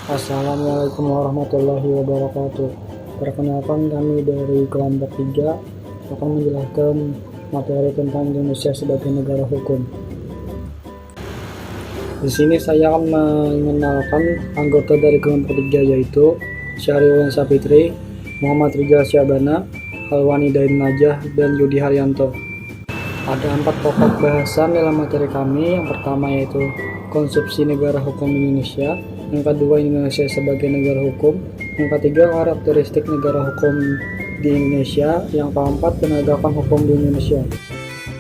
Assalamualaikum warahmatullahi wabarakatuh. Perkenalkan, kami dari kelompok 3 akan menjelaskan materi tentang Indonesia sebagai negara hukum. Di sini saya akan mengenalkan anggota dari kelompok 3, yaitu Syahriwan Sapitri, Muhammad Rizal Syabana, Halwani Dain Najah, dan Yudi Haryanto. Ada 4 pokok bahasan dalam materi kami. Yang pertama yaitu konsepsi negara hukum Indonesia, yang kedua Indonesia sebagai negara hukum, yang ketiga karakteristik negara hukum di Indonesia, yang keempat penegakan hukum di Indonesia.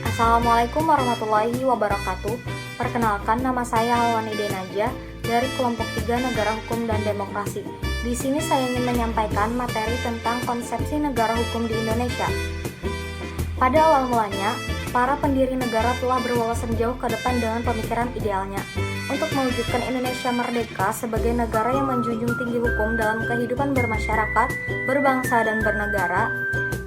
Assalamualaikum warahmatullahi wabarakatuh. Perkenalkan, nama saya Halwani Dain Najah dari kelompok 3 Negara Hukum dan Demokrasi. Di sini saya ingin menyampaikan materi tentang konsepsi negara hukum di Indonesia. Pada awal mulanya, para pendiri negara telah berwawasan jauh ke depan dengan pemikiran idealnya untuk mewujudkan Indonesia merdeka sebagai negara yang menjunjung tinggi hukum dalam kehidupan bermasyarakat, berbangsa, dan bernegara.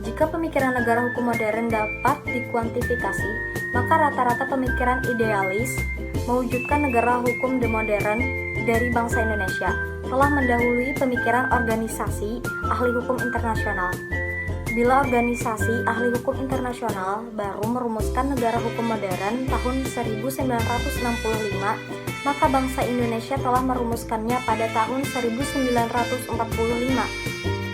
Jika pemikiran negara hukum modern dapat dikuantifikasi, maka rata-rata pemikiran idealis mewujudkan negara hukum modern dari bangsa Indonesia telah mendahului pemikiran organisasi ahli hukum internasional. Bila organisasi ahli hukum internasional baru merumuskan negara hukum modern tahun 1965, maka bangsa Indonesia telah merumuskannya pada tahun 1945,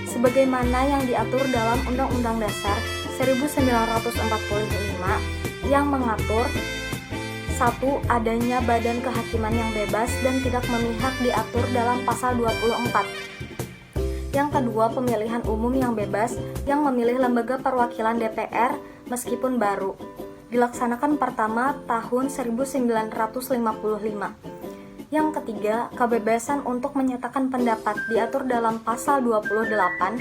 sebagaimana yang diatur dalam Undang-Undang Dasar 1945 yang mengatur: 1. Adanya badan kehakiman yang bebas dan tidak memihak diatur dalam pasal 24. Yang kedua, pemilihan umum yang bebas yang memilih lembaga perwakilan DPR meskipun baru. Dilaksanakan pertama tahun 1955. Yang ketiga, kebebasan untuk menyatakan pendapat diatur dalam pasal 28.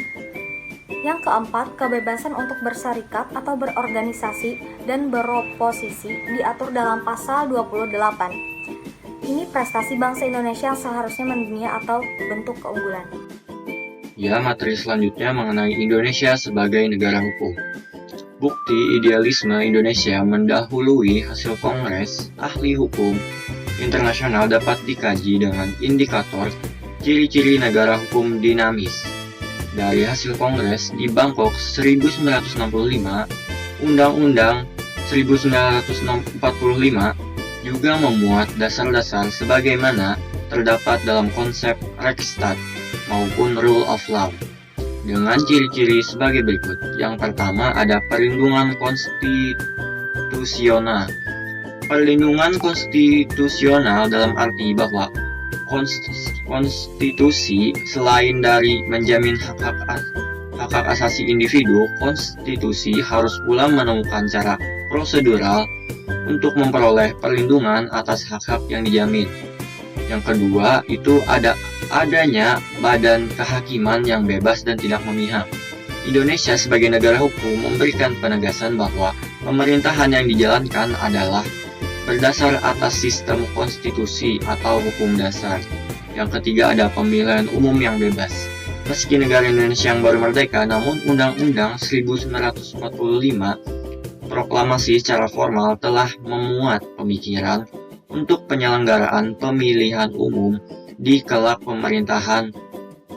Yang keempat, kebebasan untuk berserikat atau berorganisasi dan beroposisi diatur dalam pasal 28. Ini prestasi bangsa Indonesia yang seharusnya mendunia atau bentuk keunggulan. Ya, materi selanjutnya mengenai Indonesia sebagai negara hukum. Bukti idealisme Indonesia mendahului hasil Kongres Ahli Hukum Internasional dapat dikaji dengan indikator ciri-ciri negara hukum dinamis. Dari hasil Kongres di Bangkok 1965, Undang-Undang 1945 juga memuat dasar-dasar sebagaimana terdapat dalam konsep Rechtsstaat maupun Rule of Law, dengan ciri-ciri sebagai berikut. Yang pertama ada perlindungan konstitusional. Perlindungan konstitusional dalam arti bahwa konstitusi selain dari menjamin hak asasi individu, konstitusi harus pula menemukan cara prosedural untuk memperoleh perlindungan atas hak-hak yang dijamin. Yang kedua itu adanya badan kehakiman yang bebas dan tidak memihak. Indonesia sebagai negara hukum memberikan penegasan bahwa pemerintahan yang dijalankan adalah berdasar atas sistem konstitusi atau hukum dasar. Yang ketiga ada pemilihan umum yang bebas. Meski negara Indonesia yang baru merdeka, namun Undang-Undang 1945 proklamasi secara formal telah memuat pemikiran untuk penyelenggaraan pemilihan umum di kelak pemerintahan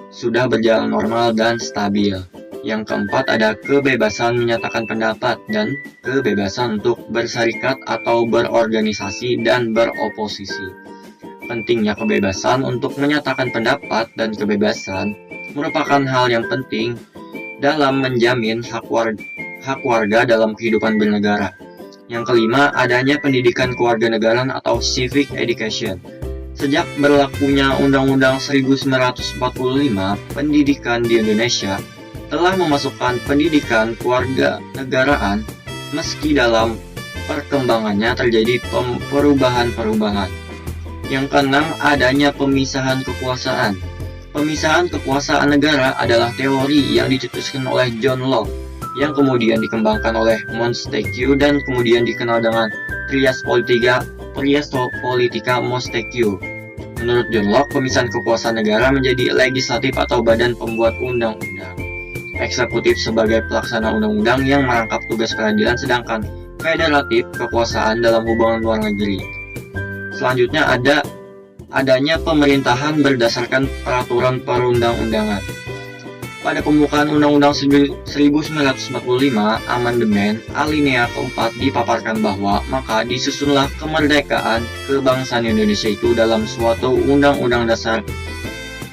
sudah berjalan normal dan stabil. Yang keempat ada kebebasan menyatakan pendapat dan kebebasan untuk berserikat atau berorganisasi dan beroposisi. Pentingnya kebebasan untuk menyatakan pendapat dan kebebasan merupakan hal yang penting dalam menjamin hak warga dalam kehidupan bernegara. Yang kelima, adanya pendidikan kewarganegaraan atau civic education. Sejak berlakunya Undang-Undang 1945, pendidikan di Indonesia telah memasukkan pendidikan kewarganegaraan meski dalam perkembangannya terjadi perubahan-perubahan. Yang keenam, adanya pemisahan kekuasaan. Pemisahan kekuasaan negara adalah teori yang dicetuskan oleh John Locke yang kemudian dikembangkan oleh Montesquieu dan kemudian dikenal dengan Trias Politica Montesquieu. Menurut John Locke, pemisahan kekuasaan negara menjadi legislatif atau badan pembuat undang-undang, eksekutif sebagai pelaksana undang-undang yang merangkap tugas peradilan, sedangkan federatif kekuasaan dalam hubungan luar negeri. Selanjutnya ada adanya pemerintahan berdasarkan peraturan perundang-undangan. Pada pembukaan Undang-Undang 1945, amandemen alinea keempat dipaparkan bahwa maka disusunlah kemerdekaan kebangsaan Indonesia itu dalam suatu Undang-Undang Dasar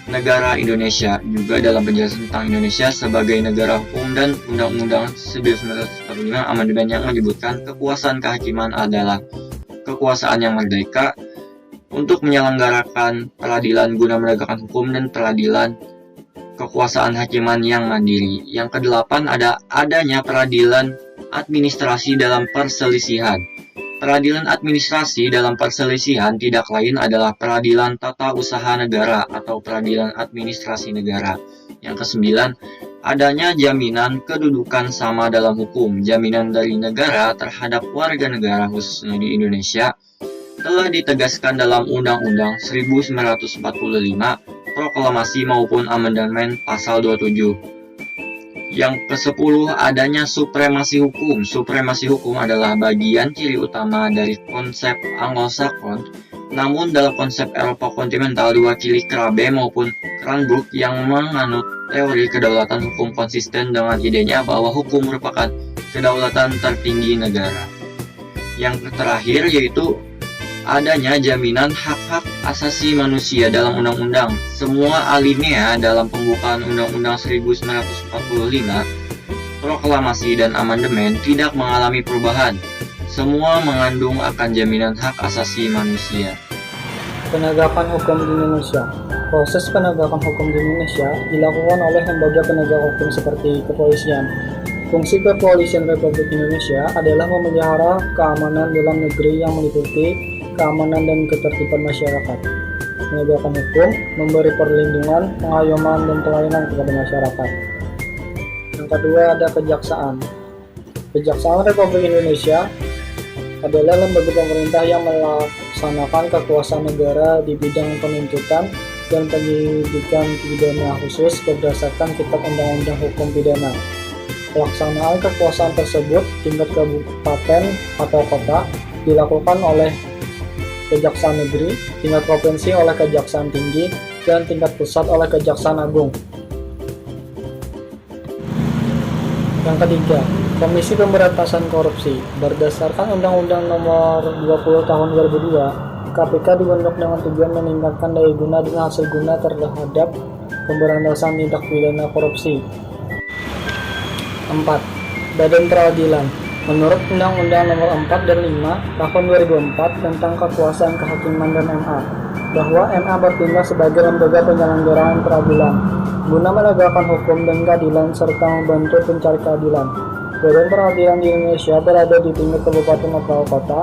Negara Indonesia, juga dalam penjelasan tentang Indonesia sebagai negara hukum, dan Undang-Undang 1945 amandemen yang menyebutkan kekuasaan kehakiman adalah kekuasaan yang merdeka untuk menyelenggarakan peradilan guna menegakkan hukum dan peradilan kekuasaan hakiman yang mandiri. Yang kedelapan adanya peradilan administrasi dalam perselisihan. Peradilan administrasi dalam perselisihan tidak lain adalah peradilan tata usaha negara atau peradilan administrasi negara. Yang kesembilan, adanya jaminan kedudukan sama dalam hukum. Jaminan dari negara terhadap warga negara khususnya di Indonesia telah ditegaskan dalam Undang-Undang 1945, Proklamasi maupun Amandemen Pasal 27. Yang ke-10, adanya supremasi hukum. Supremasi hukum adalah bagian ciri utama dari konsep Anglo-Saxon, namun dalam konsep Eropa kontinental diwakili Krabe maupun Cranbrook yang menganut teori kedaulatan hukum konsisten dengan idenya bahwa hukum merupakan kedaulatan tertinggi negara. Yang terakhir yaitu adanya jaminan hak-hak asasi manusia dalam undang-undang. Semua alinea dalam pembukaan Undang-Undang 1945, Proklamasi dan Amandemen tidak mengalami perubahan. Semua mengandung akan jaminan hak asasi manusia. Penegakan hukum di Indonesia. Proses penegakan hukum di Indonesia dilakukan oleh lembaga penegak hukum seperti kepolisian. Fungsi kepolisian Republik Indonesia adalah memelihara keamanan dalam negeri yang meliputi keamanan dan ketertiban masyarakat. Penegakan hukum memberi perlindungan, pengayoman, dan pelayanan kepada masyarakat. Yang kedua ada kejaksaan. Kejaksaan Republik Indonesia adalah lembaga pemerintah yang melaksanakan kekuasaan negara di bidang penuntutan dan penyidikan pidana khusus berdasarkan Kitab Undang-Undang Hukum Pidana. Pelaksanaan kekuasaan tersebut tingkat kabupaten atau kota dilakukan oleh Kejaksaan Negeri, tingkat provinsi oleh Kejaksaan Tinggi, dan tingkat pusat oleh Kejaksaan Agung. Yang ketiga, Komisi Pemberantasan Korupsi. Berdasarkan Undang-Undang Nomor 20 Tahun 2002, KPK dibentuk dengan tujuan meningkatkan daya guna dan hasil guna terhadap pemberantasan tindak pidana korupsi. 4. Badan Peradilan. Menurut Undang-Undang Nomor 4 dan 5 Tahun 2004 tentang Kekuasaan Kehakiman dan MA, bahwa MA bertindak sebagai lembaga penyelenggaraan peradilan guna menegakkan hukum dan keadilan serta membantu pencari keadilan. Badan peradilan di Indonesia berada di tingkat kabupaten atau kota,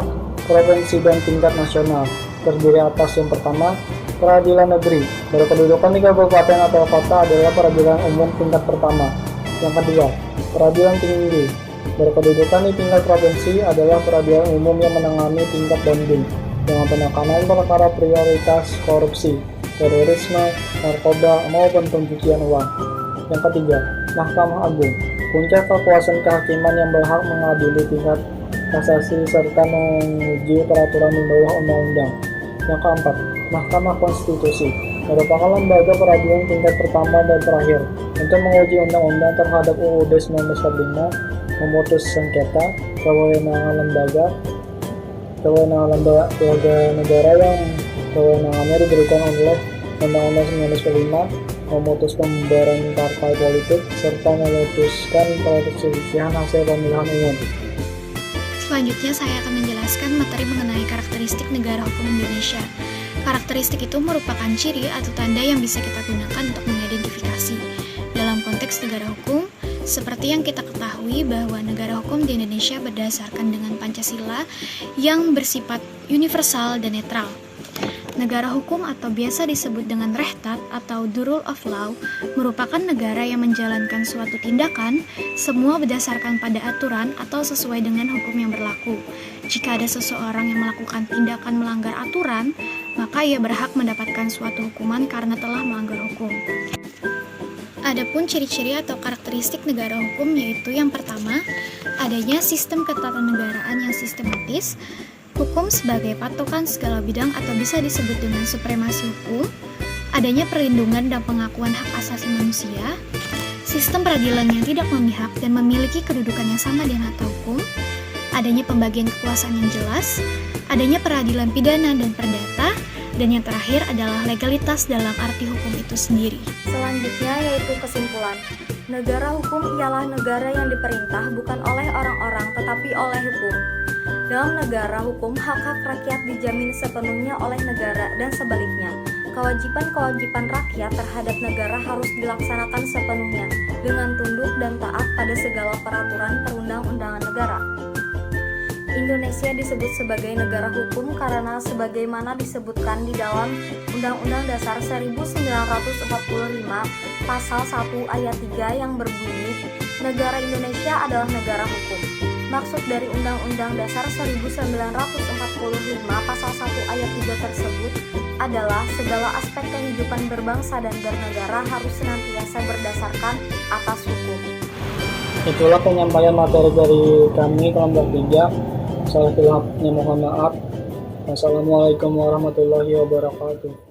provinsi, dan tingkat nasional. Terdiri atas yang pertama, peradilan negeri. Berkedudukan di kabupaten atau kota adalah peradilan umum tingkat pertama. Yang kedua, peradilan tinggi. Berkedudukan di tingkat provinsi adalah peradilan umum yang menangani tingkat banding dengan penekanan perkara prioritas korupsi, terorisme, narkoba, maupun pencucian uang. Yang ketiga, Mahkamah Agung. Puncak kekuasaan kehakiman yang berhak mengadili tingkat kasasi serta menguji peraturan di bawah undang-undang. Yang keempat, Mahkamah Konstitusi. Merupakan lembaga peradilan tingkat pertama dan terakhir untuk menguji undang-undang terhadap UUD 1945, memutus sengketa, kewenangan lembaga negara yang kewenangannya diberikan oleh Undang-Undang 1945, memutus pembubaran partai politik, serta memutuskan perselisihan hasil pemilihan umum. Selanjutnya saya akan menjelaskan materi mengenai karakteristik negara hukum Indonesia. Karakteristik itu merupakan ciri atau tanda yang bisa kita gunakan untuk mengidentifikasi. Dalam konteks negara hukum, seperti yang kita ketahui bahwa negara hukum di Indonesia berdasarkan dengan Pancasila yang bersifat universal dan netral. Negara hukum atau biasa disebut dengan Rehtat atau the rule of law merupakan negara yang menjalankan suatu tindakan semua berdasarkan pada aturan atau sesuai dengan hukum yang berlaku. Jika ada seseorang yang melakukan tindakan melanggar aturan, maka ia berhak mendapatkan suatu hukuman karena telah melanggar hukum. Adapun ciri-ciri atau karakteristik negara hukum yaitu yang pertama, adanya sistem ketatanegaraan yang sistematis. hukum sebagai patokan segala bidang atau bisa disebut dengan supremasi hukum, adanya perlindungan dan pengakuan hak asasi manusia, sistem peradilan yang tidak memihak dan memiliki kedudukan yang sama dengan mata hukum, adanya pembagian kekuasaan yang jelas, adanya peradilan pidana dan perdata, dan yang terakhir adalah legalitas dalam arti hukum itu sendiri. Selanjutnya yaitu kesimpulan. Negara hukum ialah negara yang diperintah bukan oleh orang-orang tetapi oleh hukum. Dalam negara hukum, hak-hak rakyat dijamin sepenuhnya oleh negara dan sebaliknya. Kewajiban-kewajiban rakyat terhadap negara harus dilaksanakan sepenuhnya dengan tunduk dan taat pada segala peraturan perundang-undangan negara. Indonesia disebut sebagai negara hukum karena sebagaimana disebutkan di dalam Undang-Undang Dasar 1945 Pasal 1 Ayat 3 yang berbunyi, negara Indonesia adalah negara hukum. Maksud dari Undang-Undang Dasar 1945 Pasal 1 Ayat 3 tersebut adalah segala aspek kehidupan berbangsa dan bernegara harus senantiasa berdasarkan atas hukum. Itulah penyampaian materi dari kami kelompok 3. Salah khilafnya mohon maaf. Wassalamualaikum warahmatullahi wabarakatuh.